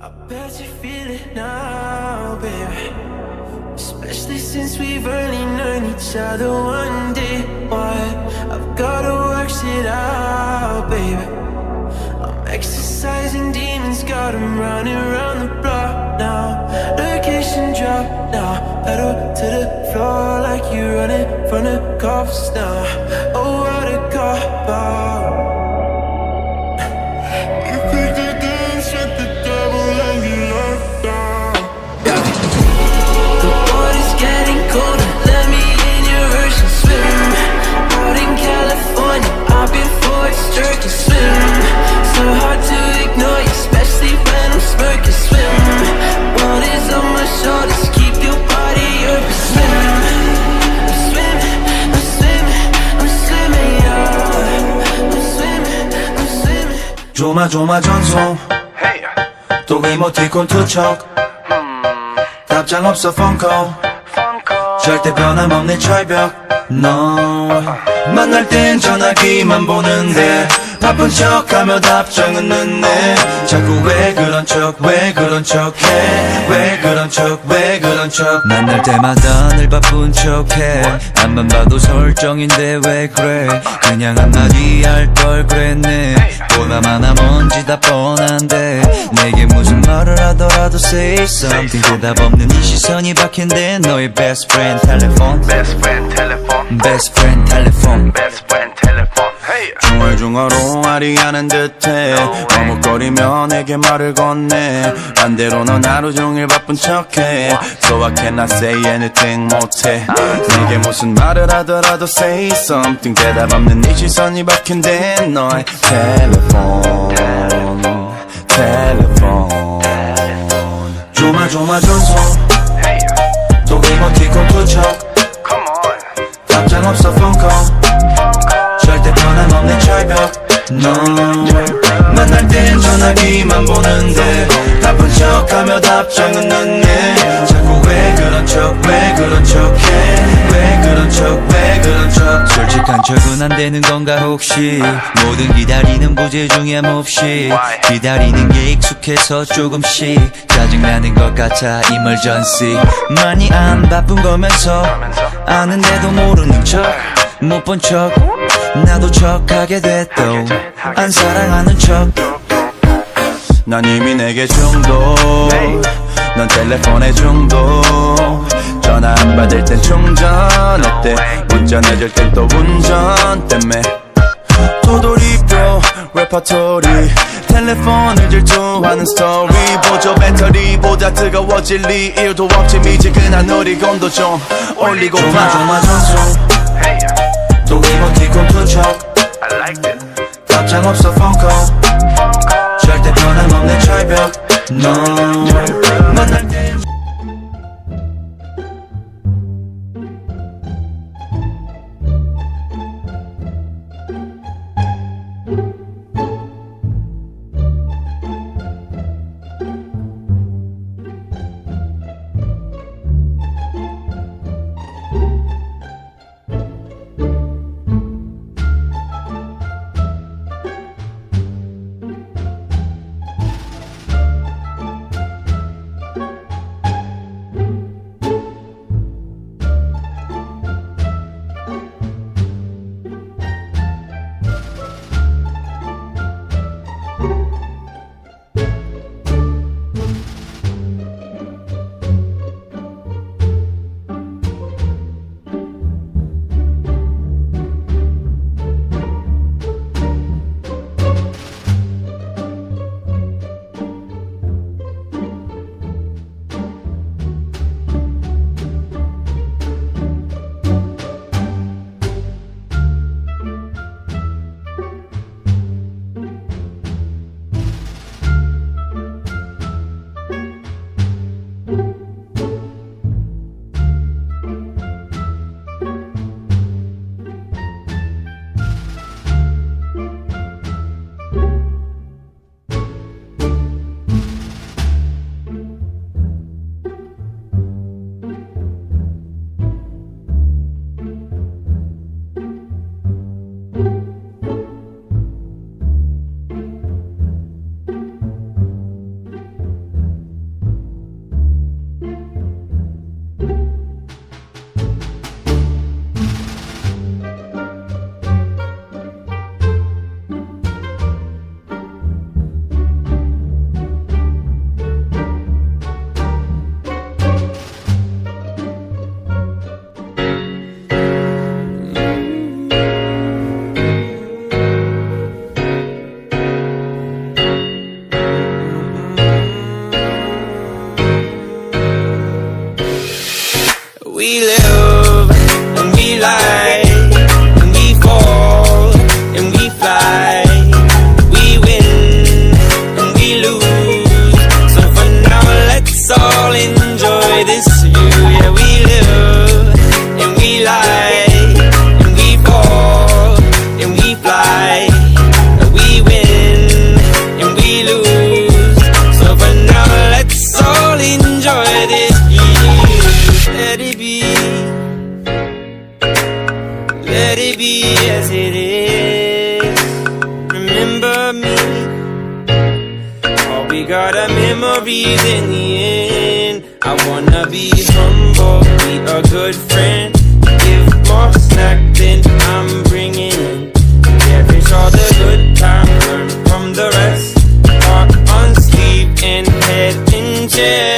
I bet you feel it now, baby. Especially since we've only known each other one day. Why? I've gotta work shit out, baby. I'm exercising demons, got 'em running around the block now. Location drop now, pedal to the floor like you running from the cops now. Oh, what a cop out. You pick the dance at the devil and you locked down. Yeah. The water's getting colder, let me in your ocean swim. Out in California, I've been forced jerk and swim. So hard to ignore you, especially when I'm smirking swim. Water's on my shoulders, keep your body open swim. I'm swimming, I'm swimming, I'm swimming, yeah. I'm swimming, I'm swimming. 조마조마전송 또 이모티콘 투척 답장 없어 폰콜 절대 변함없는 철벽 너 만날 땐 전화기만 보는데 바쁜 척하며 답장은 늦네 자꾸 왜 그런 척 왜 그런 척해 왜 그런 척 만날 때마다 늘 바쁜 척해 앞만 봐도 설정인데 왜 그래 그냥 한마디 할 걸 그랬네 보나마나 뭔지 다 뻔한데 내게 무슨 말을 하더라도 say something 대답 없는 이 시선이 박힌데 너의 best friend 텔레폰 중얼중얼 오아리하는 듯해 머뭇거리며 내게 말을 건네 반대로 넌 하루 종일 바쁜 척해 So I cannot say anything 못해 내게 무슨 말을 하더라도 say something 대답 없는 이 시선이 박힌데 너의 텔레폰 조마조마전송 또 이모티콘 투척 답장 없어 폰콜 절대 변함없는 철벽 너 만날 땐 전화기만 보는데 바쁜 척하며 답장은 늦네 자꾸 왜 그런 척해 왜 그런 척 솔직한 척은 안 되는 건가 혹시 모든 기다리는 부재중에 몹시 기다리는 게 익숙해서 조금씩 짜증나는 것 같아 emergency 많이 안 바쁜 거면서 아는데도 모르는 척 못 본 척 나도 척하게 됐도 안 사랑하는 척 난 이미 내게 중독 넌 텔레폰에 중독 전화 안 받을 땐 충전했대 운전해줄 땐 또 운전 때문에 도돌이표 레퍼토리 텔레폰을 질투하는 스토리 보조 배터리보다 뜨거워질 리 1도 없지 미지근한 우리 온도 좀 올리고 조마조마전송 또 이모티콘 투척 답장 없어 폰콜 절대 변함없는 철벽 너 만날 때 live and we lie, and we fall and we fly. We win and we lose. So for now, let's all enjoy this view. Yeah, we live and we lie, and we fall and we fly. We win and we lose. So for now, let's all enjoy this view. Let it be. Let it be as it is. Remember me. All we got are memories in the end. I wanna be humble, be a good friend. Give more snack than I'm bringing in. Cherish all the good times, learn from the rest. Talk on sleep and head in chair.